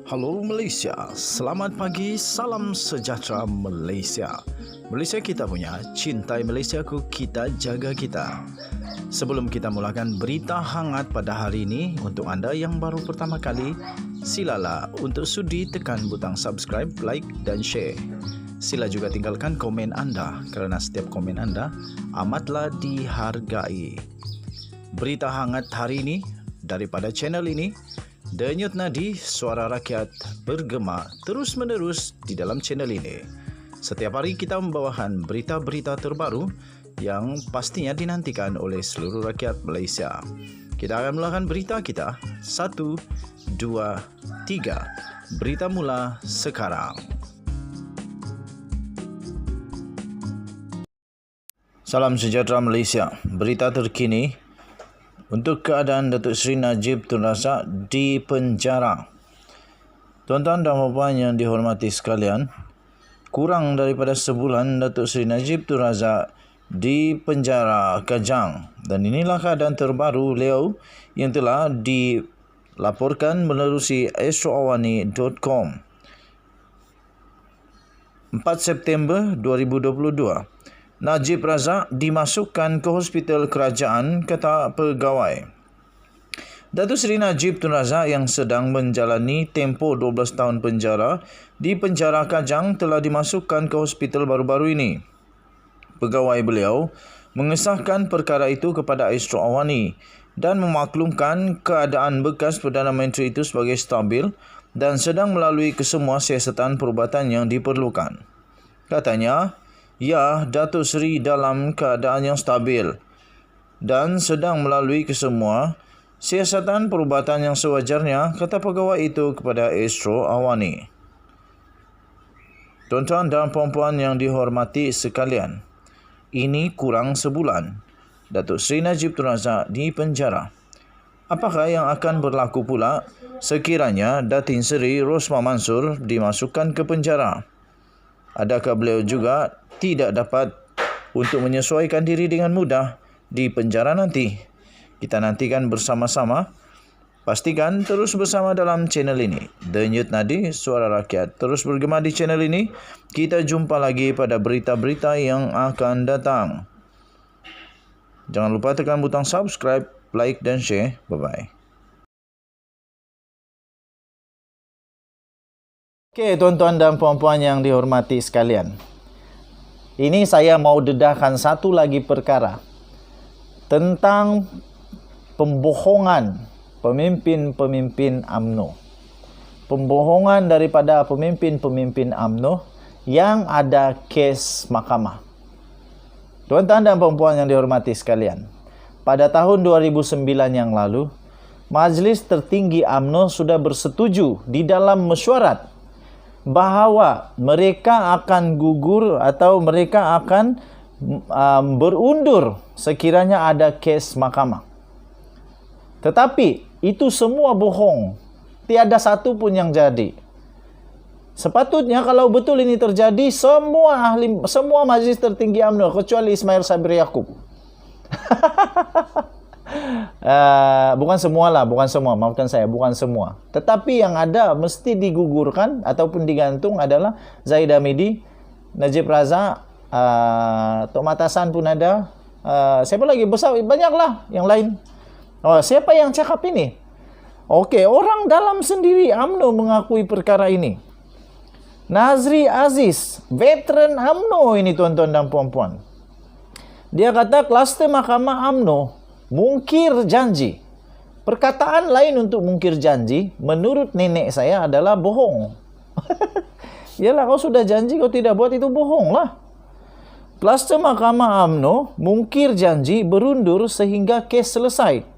Halo Malaysia, selamat pagi, salam sejahtera Malaysia. Malaysia kita punya, cintai Malaysiaku, kita jaga kita. Sebelum kita mulakan berita hangat pada hari ini, untuk anda yang baru pertama kali, silalah untuk sudi tekan butang subscribe, like dan share. Sila juga tinggalkan komen anda kerana setiap komen anda amatlah dihargai. Berita hangat hari ini daripada channel ini, Denyut nadi suara rakyat bergema terus-menerus di dalam channel ini. Setiap hari kita membawakan berita-berita terbaru yang pastinya dinantikan oleh seluruh rakyat Malaysia. Kita akan mulakan berita kita. 1, 2, 3. Berita mula sekarang. Salam sejahtera Malaysia. Berita terkini untuk keadaan Datuk Seri Najib Tun Razak di penjara. Tuan-tuan dan puan yang dihormati sekalian, kurang daripada sebulan Datuk Seri Najib Tun Razak di penjara Kajang, dan inilah keadaan terbaru beliau yang telah dilaporkan menerusi astroawani.com. 4 September 2022. Najib Razak dimasukkan ke hospital kerajaan, kata pegawai. Datuk Seri Najib Tun Razak yang sedang menjalani tempoh 12 tahun penjara di penjara Kajang telah dimasukkan ke hospital baru-baru ini. Pegawai beliau mengesahkan perkara itu kepada Astro Awani dan memaklumkan keadaan bekas Perdana Menteri itu sebagai stabil dan sedang melalui kesemua siasatan perubatan yang diperlukan. Katanya, ya, Datuk Seri dalam keadaan yang stabil dan sedang melalui kesemua siasatan perubatan yang sewajarnya, kata pegawai itu kepada Astro Awani. Tuan-tuan dan puan-puan yang dihormati sekalian, ini kurang sebulan Datuk Seri Najib Tun Razak di penjara. Apakah yang akan berlaku pula sekiranya Datin Seri Rosmah Mansor dimasukkan ke penjara? Adakah beliau juga tidak dapat untuk menyesuaikan diri dengan mudah di penjara nanti? Kita nantikan bersama-sama. Pastikan terus bersama dalam channel ini. Denyut nadi suara rakyat terus bergema di channel ini. Kita jumpa lagi pada berita-berita yang akan datang. Jangan lupa tekan butang subscribe, like dan share. Bye-bye. Oke, tuan-tuan dan puan-puan yang dihormati sekalian. Ini saya mau dedahkan satu lagi perkara tentang pembohongan pemimpin-pemimpin UMNO. Pembohongan daripada pemimpin-pemimpin UMNO yang ada kes mahkamah. Tuan-tuan dan puan-puan yang dihormati sekalian, pada tahun 2009 yang lalu, Majlis Tertinggi UMNO sudah bersetuju di dalam mesyuarat bahawa mereka akan gugur atau mereka akan berundur sekiranya ada kes mahkamah. Tetapi itu semua bohong. Tiada satu pun yang jadi. Sepatutnya kalau betul ini terjadi, semua Majlis Tertinggi UMNO kecuali Ismail Sabri Yaakob. Bukan semua, maafkan saya, bukan semua. Tetapi yang ada mesti digugurkan ataupun digantung adalah Zahid Hamidi, Najib Razak, Tok Matasan pun ada. Siapa lagi? Besar, banyaklah yang lain. Siapa yang cakap ini? Okey, orang dalam sendiri UMNO mengakui perkara ini. Nazri Aziz, veteran UMNO ini, tuan-tuan dan puan-puan. Dia kata kluster Mahkamah UMNO mungkir janji. Perkataan lain untuk mungkir janji menurut nenek saya adalah bohong. Yalah, kau sudah janji kau tidak buat, itu bohong lah. Kluster Mahkamah UMNO mungkir janji berundur sehingga kes selesai.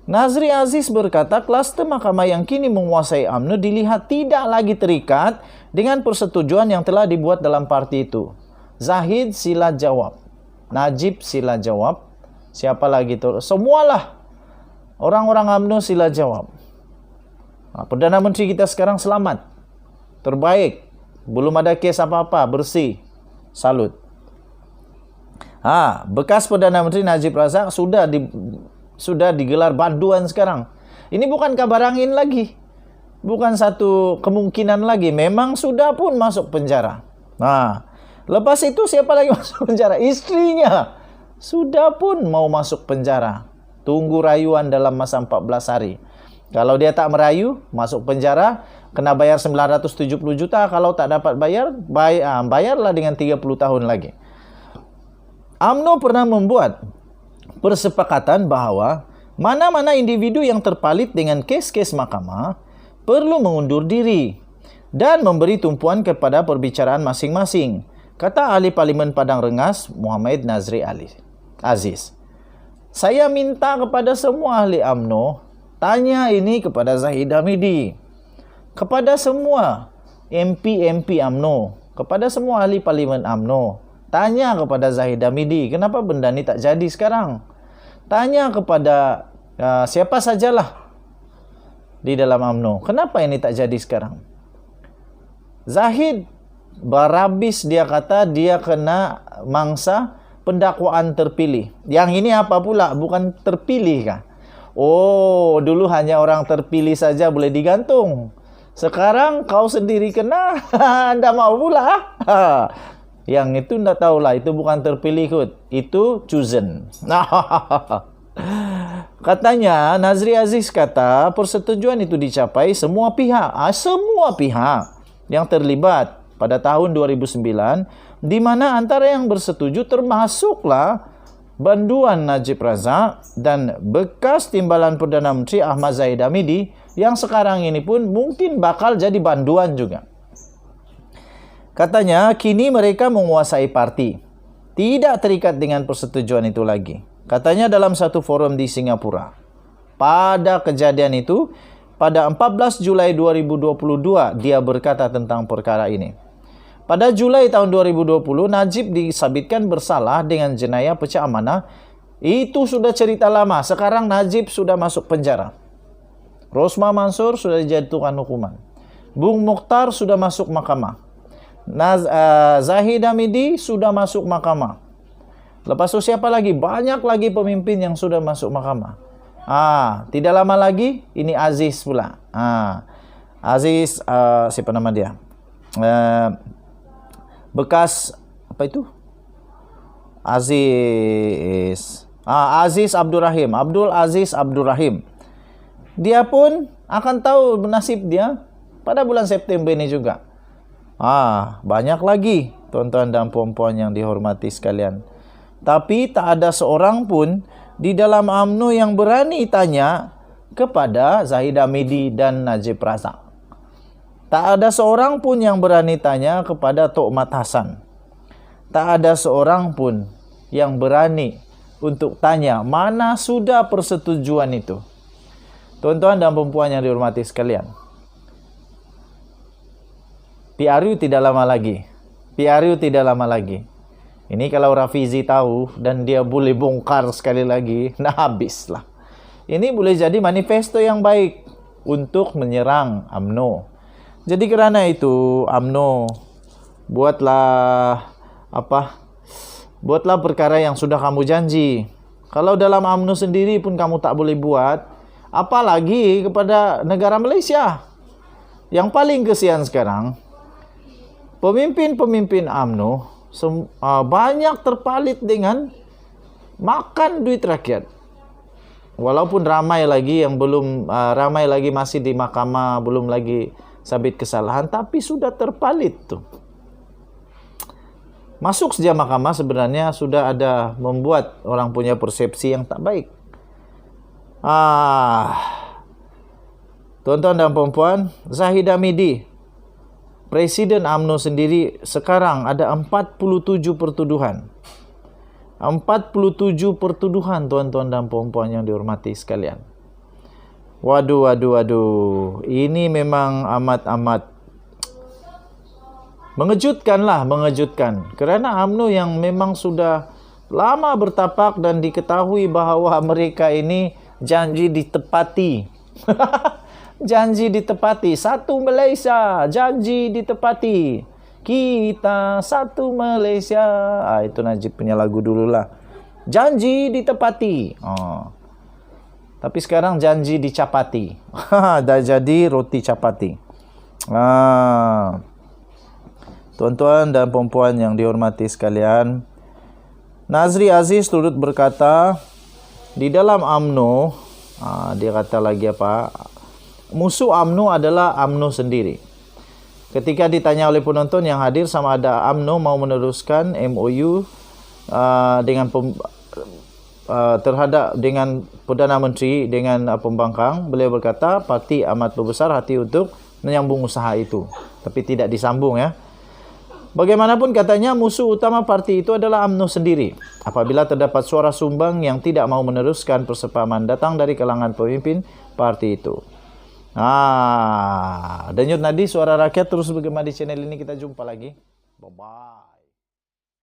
Nazri Aziz berkata kluster mahkamah yang kini menguasai UMNO dilihat tidak lagi terikat dengan persetujuan yang telah dibuat dalam parti itu. Zahid sila jawab. Najib sila jawab. Siapa lagi tu? Semualah orang-orang UMNO sila jawab. Perdana Menteri kita sekarang selamat, terbaik, belum ada kes apa-apa, bersih, salut. Bekas Perdana Menteri Najib Razak sudah digelar banduan sekarang. Ini bukan kabar angin lagi. bukan satu kemungkinan lagi, memang sudah pun masuk penjara. Nah, lepas itu siapa lagi masuk penjara? Istrinya sudah pun mau masuk penjara. Tunggu rayuan dalam masa 14 hari. Kalau dia tak merayu, masuk penjara, kena bayar 970 juta. Kalau tak dapat bayar, bayarlah dengan 30 tahun lagi. UMNO pernah membuat persepakatan bahwa mana-mana individu yang terpalit dengan kes-kes mahkamah perlu mengundur diri dan memberi tumpuan kepada perbicaraan masing-masing, kata ahli Parlimen Padang Rengas Muhammad Nazri Aziz. Saya minta kepada semua ahli UMNO, tanya ini kepada Zahid Hamidi, kepada semua MP UMNO, kepada semua ahli Parlimen UMNO, tanya kepada Zahid Hamidi, kenapa benda ni tak jadi sekarang? Tanya kepada siapa sajalah di dalam UMNO, kenapa ini tak jadi sekarang? Zahid berhabis, dia kata dia kena mangsa pendakwaan terpilih. Yang ini apa pula? Bukan terpilih kah? Oh, dulu hanya orang terpilih saja boleh digantung. Sekarang kau sendiri kena, anda mau pula? Yang itu ndak tahulah, itu bukan terpilih kot, itu chosen. Katanya Nazri Aziz kata persetujuan itu dicapai semua pihak yang terlibat pada tahun 2009, di mana antara yang bersetuju termasuklah banduan Najib Razak dan bekas timbalan Perdana Menteri Ahmad Zahid Hamidi yang sekarang ini pun mungkin bakal jadi banduan juga. Katanya kini mereka menguasai parti, tidak terikat dengan persetujuan itu lagi. Katanya dalam satu forum di Singapura. Pada kejadian itu, pada 14 Julai 2022, dia berkata tentang perkara ini. Pada Julai tahun 2020, Najib disabitkan bersalah dengan jenayah pecah amanah. Itu sudah cerita lama. Sekarang Najib sudah masuk penjara. Rosma Mansur sudah dijatuhkan hukuman. Bung Mukhtar sudah masuk mahkamah. Zahid Hamidi sudah masuk mahkamah. Lepas itu siapa lagi? Banyak lagi pemimpin yang sudah masuk mahkamah. Tidak lama lagi ini Aziz pula. Aziz siapa nama dia? Bekas apa itu? Aziz Abdul Aziz Abdul Rahim. Dia pun akan tahu nasib dia pada bulan September ini juga. Banyak lagi tuan-tuan dan puan-puan yang dihormati sekalian. Tapi tak ada seorang pun di dalam UMNO yang berani tanya kepada Zahid Hamidi dan Najib Razak. Tak ada seorang pun yang berani tanya kepada Tok Mat Hassan. Tak ada seorang pun yang berani untuk tanya mana sudah persetujuan itu. Tuan-tuan dan puan-puan yang dihormati sekalian, PRU tidak lama lagi. Ini kalau Rafizi tahu dan dia boleh bongkar sekali lagi, habislah. Ini boleh jadi manifesto yang baik untuk menyerang UMNO. Jadi kerana itu UMNO buatlah perkara yang sudah kamu janji. Kalau dalam UMNO sendiri pun kamu tak boleh buat, apalagi kepada negara Malaysia. Yang paling kesian sekarang, pemimpin-pemimpin UMNO banyak terpalit dengan makan duit rakyat. Walaupun ramai lagi yang belum, ramai lagi masih di mahkamah, belum lagi sabit kesalahan, tapi sudah terpalit tuh. Masuk saja mahkamah sebenarnya sudah ada membuat orang punya persepsi yang tak baik. Tuan-tuan dan puan-puan, Zahid Hamidi, Presiden UMNO sendiri sekarang ada 47 pertuduhan. 47 pertuduhan tuan-tuan dan puan-puan yang dihormati sekalian. Waduh. Ini memang amat mengejutkan. Kerana UMNO yang memang sudah lama bertapak dan diketahui bahawa mereka ini janji ditepati. Janji ditepati. Satu Malaysia, janji ditepati. Kita satu Malaysia. Itu Najib punya lagu dululah. Janji ditepati. Tapi sekarang janji dicapati. Dah jadi roti capati. Tuan-tuan dan puan-puan yang dihormati sekalian, Nazri Aziz turut berkata, di dalam UMNO, dia kata lagi apa? Musuh UMNO adalah UMNO sendiri. Ketika ditanya oleh penonton yang hadir sama ada UMNO mau meneruskan MOU dengan terhadap dengan Perdana Menteri dengan pembangkang, beliau berkata parti amat berbesar hati untuk menyambung usaha itu, tapi tidak disambung ya. Bagaimanapun katanya musuh utama parti itu adalah UMNO sendiri. Apabila terdapat suara sumbang yang tidak mau meneruskan persepahaman datang dari kalangan pemimpin parti itu. Denyut nadi suara rakyat terus bergema di channel ini. Kita jumpa lagi. Bye bye.